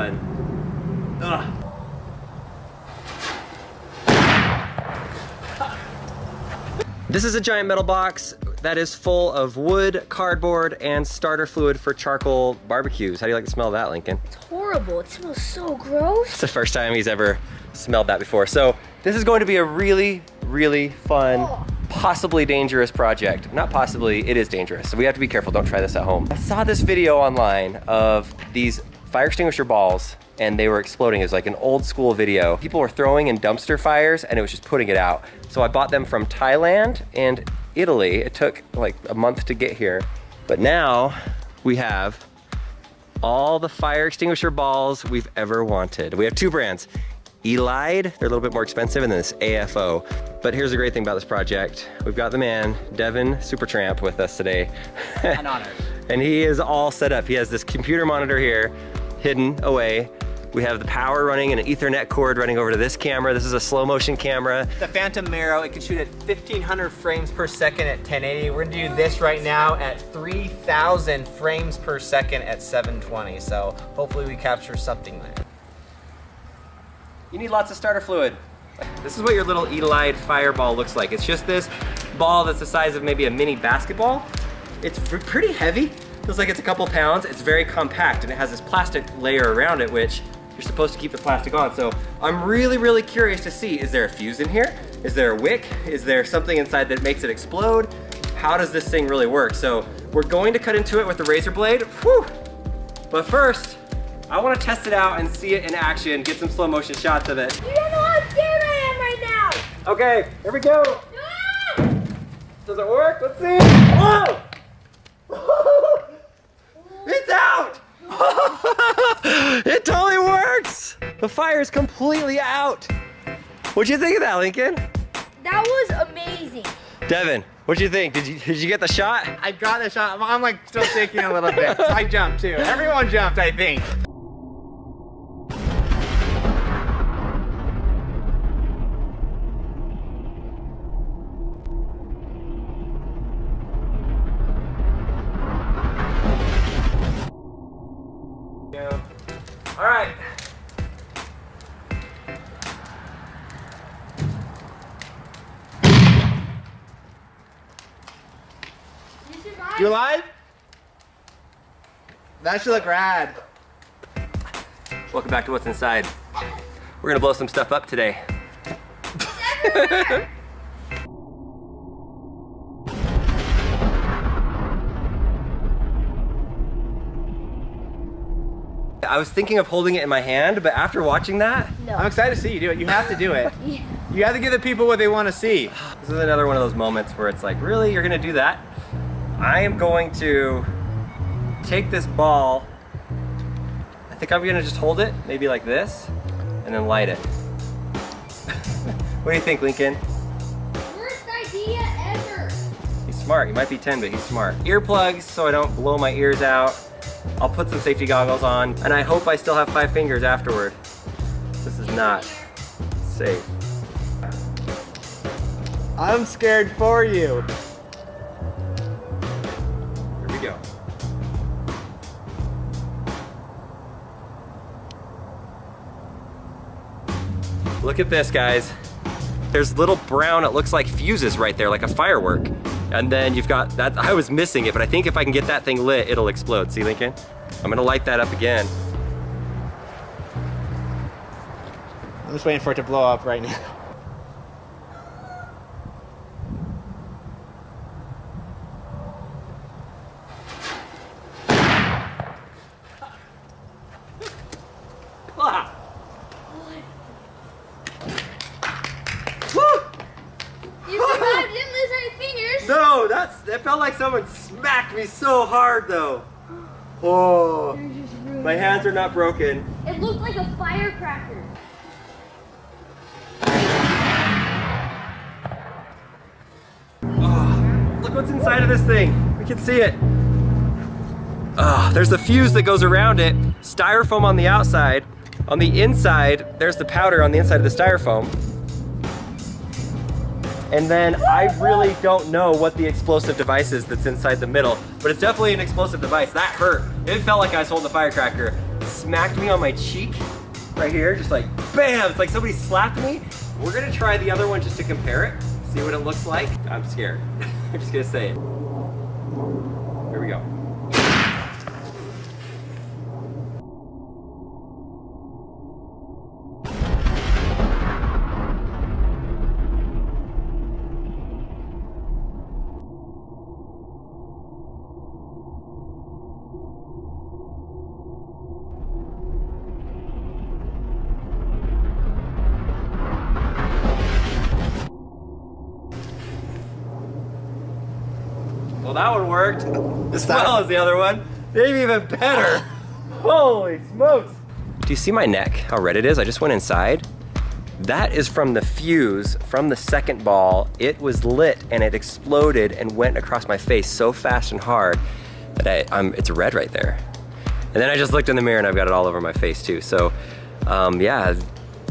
Ugh. This is a giant metal box that is full of wood, cardboard, and starter fluid for charcoal barbecues. How do you like the smell of that, Lincoln? It's horrible. It smells so gross. It's the first time he's ever smelled that before. So this is going to be a really, really fun, possibly dangerous project. Not possibly, it is dangerous. So we have to be careful, don't try this at home. I saw this video online of these fire extinguisher balls and they were exploding. It was like an old school video. People were throwing in dumpster fires and it was just putting it out. So I bought them from Thailand and Italy. It took like a month to get here. But now we have all the fire extinguisher balls we've ever wanted. We have two brands. Elide, they're a little bit more expensive, and then this AFO. But here's the great thing about this project. We've got the man, Devin Supertramp, with us today. An honor. And he is all set up. He has this computer monitor here, hidden away. We have the power running and an Ethernet cord running over to this camera. This is a slow motion camera. The Phantom Marrow, it can shoot at 1500 frames per second at 1080. We're gonna do this right now at 3000 frames per second at 720. So hopefully we capture something there. You need lots of starter fluid. This is what your little Elide Fire ball looks like. It's just this ball that's the size of maybe a mini basketball. It's pretty heavy. Feels like it's a couple pounds. It's very compact and it has this plastic layer around it, which you're supposed to keep the plastic on. So I'm really, really curious to see, is there a fuse in here? Is there a wick? Is there something inside that makes it explode? How does this thing really work? So we're going to cut into it with the razor blade. Whew. But first, I want to test it out and see it in action, get some slow motion shots of it. You don't know how scared I am right now. Okay, here we go. Ah! Does it work? Let's see. Whoa! It's out! It totally works! The fire is completely out. What'd you think of that, Lincoln? That was amazing. Devin, what'd you think? Did you get the shot? I got the shot. I'm like still shaking a little bit. So I jumped too. Everyone jumped, I think. All right. You survived? You alive? That should look rad. Welcome back to What's Inside. We're gonna blow some stuff up today. Everywhere. I was thinking of holding it in my hand, but after watching that, No. I'm excited to see you do it. You have to do it. Yeah. You have to give the people what they want to see. this is another one of those moments where it's like, really, you're gonna do that? I am going to take this ball, I think I'm gonna just hold it, maybe like this, and then light it. What do you think, Lincoln? Worst idea ever. He's smart, he might be 10, but he's smart. Earplugs so I don't blow my ears out. I'll put some safety goggles on, and I hope I still have 5 fingers afterward. This is not safe. I'm scared for you. Here we go. Look at this, guys. There's little brown, it looks like fuses right there, like a firework. And then you've got that, I was missing it, but I think if I can get that thing lit, it'll explode. See, Lincoln? I'm gonna light that up again. I'm just waiting for it to blow up right now. Ah. You survived. Didn't lose any fingers. No, that felt like someone smacked me so hard though. Oh, my hands are not broken. It looked like a firecracker. Oh, look what's inside of this thing. We can see it. Oh, there's the fuse that goes around it. Styrofoam on the outside. On the inside, there's the powder on the inside of the styrofoam. And then I really don't know what the explosive device is that's inside the middle, but it's definitely an explosive device. That hurt. It felt like I was holding a firecracker. smacked me on my cheek right here, just like bam, it's like somebody slapped me. We're gonna try the other one just to compare it, see what it looks like. I'm scared. I'm just gonna say it. Here we go. Well, that one worked as well as the other one. Maybe even better. Holy smokes. Do you see my neck, how red it is? I just went inside. That is from the fuse from the second ball. It was lit and it exploded and went across my face so fast and hard that it's red right there. And then I just looked in the mirror and I've got it all over my face too. So yeah,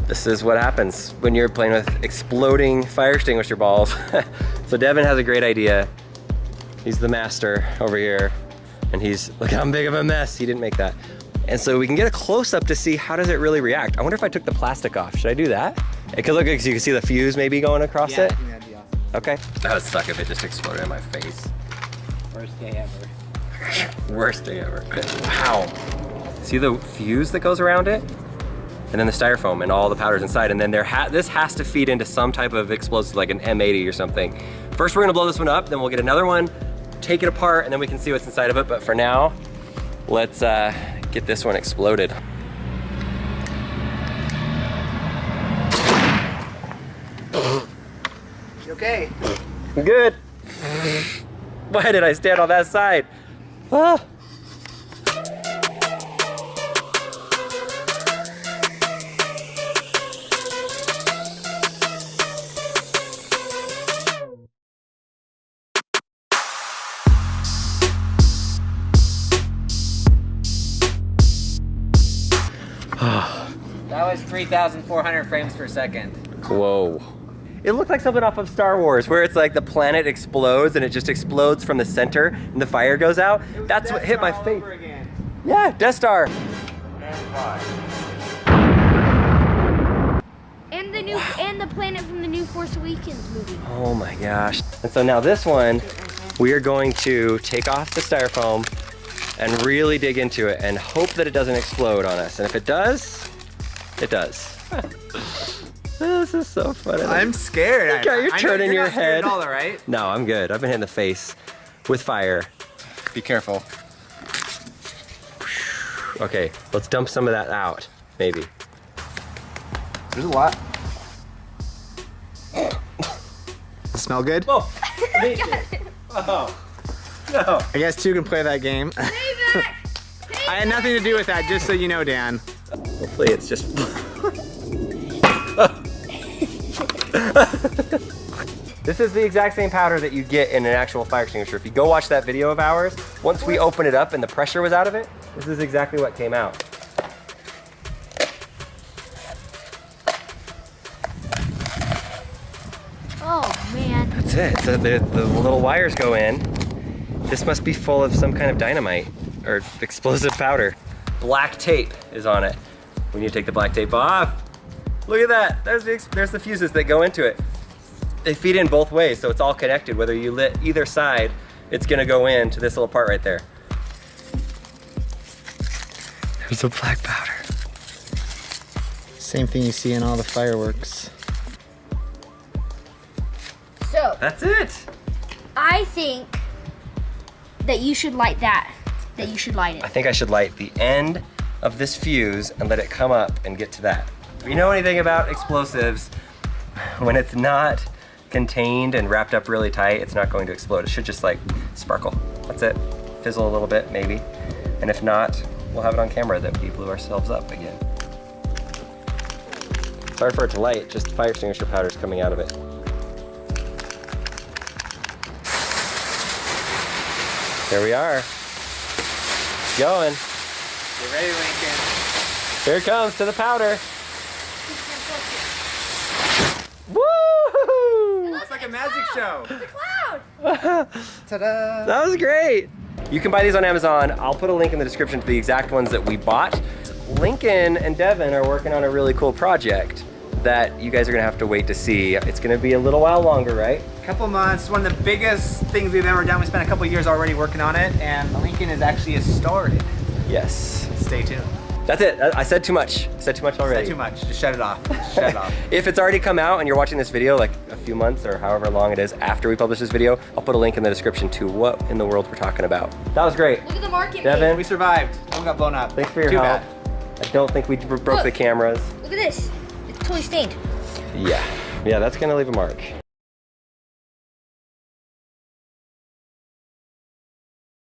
this is what happens when you're playing with exploding fire extinguisher balls. So Devin has a great idea. He's the master over here, and look how big of a mess. He didn't make that. And so we can get a close-up to see how does it really react. I wonder if I took the plastic off. Should I do that? It could look like, so you can see the fuse maybe going across it. I think that'd be awesome. Okay. That would suck if it just exploded in my face. Worst day ever. Worst day ever. Wow. See the fuse that goes around it? And then the styrofoam and all the powders inside. And then this has to feed into some type of explosive, like an M80 or something. First, we're gonna blow this one up, then we'll get another one, take it apart, and then we can see what's inside of it. But for now, let's get this one exploded. You okay? I'm good. Why did I stand on that side? Ah. That was 3,400 frames per second. Whoa. It looked like something off of Star Wars where it's like the planet explodes and it just explodes from the center and the fire goes out. That's what hit my face. Yeah, Death Star. And the planet from the new Force Awakens movie. Oh my gosh. And so now this one, we are going to take off the styrofoam and really dig into it and hope that it doesn't explode on us. And if it does, it does. This is so funny. I'm scared. Okay, you're turning your head. At all, right? No, I'm good. I've been hit in the face with fire. Be careful. Okay, let's dump some of that out, maybe. There's a lot. Does it smell good? Oh, oh, no. I guess two can play that game. I had nothing to do with that, just so you know, Dan. Hopefully it's just... This is the exact same powder that you get in an actual fire extinguisher. If you go watch that video of ours, once we open it up and the pressure was out of it, this is exactly what came out. Oh man. That's it. So the little wires go in. This must be full of some kind of dynamite or explosive powder. Black tape is on it. We need to take the black tape off. Look at that. There's the fuses that go into it. They feed in both ways, so it's all connected. Whether you lit either side, it's gonna go into this little part right there. There's the black powder. Same thing you see in all the fireworks. So, That's it. I think that you should light that. That you should light I it. think I should light the end of this fuse and let it come up and get to that. If you know anything about explosives, when it's not contained and wrapped up really tight, it's not going to explode. It should just like sparkle. That's it. Fizzle a little bit, maybe. And if not, we'll have it on camera that we blew ourselves up again. Sorry for it to light, just fire extinguisher powder's coming out of it. There we are. It's going. Get ready, Lincoln. Here it comes to the powder. Woo! It's like a magic show. It's a cloud. Ta-da! That was great. You can buy these on Amazon. I'll put a link in the description to the exact ones that we bought. Lincoln and Devin are working on a really cool project that you guys are gonna have to wait to see. It's gonna be a little while longer, right? Couple months, one of the biggest things we've ever done. We spent a couple years already working on it, and Lincoln is actually started. Yes. Stay tuned. That's it. I said too much. I said too much already. Said too much. Just shut it off. Shut it off. If it's already come out and you're watching this video like a few months or however long it is after we publish this video, I'll put a link in the description to what in the world we're talking about. That was great. Look at the market. Devin, We survived. No one got blown up. thanks for your Too help. bad. I don't think we broke the cameras. Look at this. It's totally stained. Yeah, that's gonna leave a mark.